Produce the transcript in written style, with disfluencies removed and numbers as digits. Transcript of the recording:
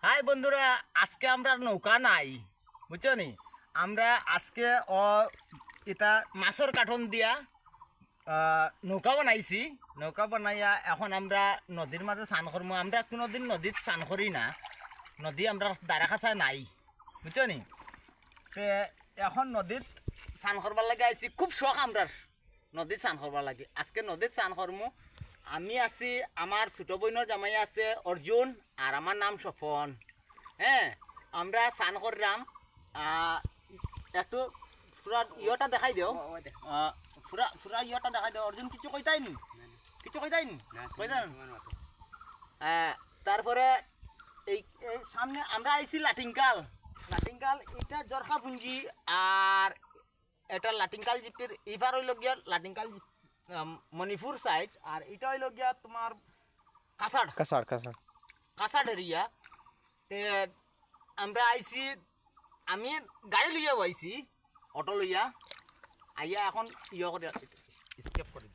High বন্ধুরা, আজকে আমরা নৌকা নাই, বুঝছো নি? আমরা আজকে এটা মাছের কাঠন দিয়া নৌকা বানাইছি। নৌকা বানাইয়া এখন আমরা নদীর মাঝে স্নান করবো। আমরা কোনোদিন নদীত স্নান করি না, নদী আমরা দাঁড়া খাঁচা নাই, বুঝছো নি? তে এখন নদীত স্নান করবার লাগে আইছি, খুব শখ আমরা নদীত স্নান করবার লাগে। আজকে নদীত স্নান করবো। আমি আছি, আমার ছোটো বোনের জামাই আছে অর্জুন, আর আমার নাম স্বপন। হ্যাঁ, আমরা স্নান করলাম। একটু পুরা ইয়েটা দেখাই দেও, পুরা পুরা ইয়েটা দেখাই দেও। অর্জুন কিছু কইতাই নি, কিছু কইতাই নি, কইতাই না। তারপরে এই এই সামনে আমরা আইছি লাটিংকাল। লাটিংকাল এটা জরখা পুঞ্জি, আর এটা লাটিংকাল জিপির ইফার হইল গিয়া লাটিংকাল মণিপুর সাইড, আর এটা হইল গিয়া তোমার কাছাড় কাছাড় কাছাড় কাছাড় এরিয়া। আমরা আইছি, আমি গাড়ি লইয়া আইছি, অটো লইয়া আইয়া এখন ইয়ে করে স্কেপ করে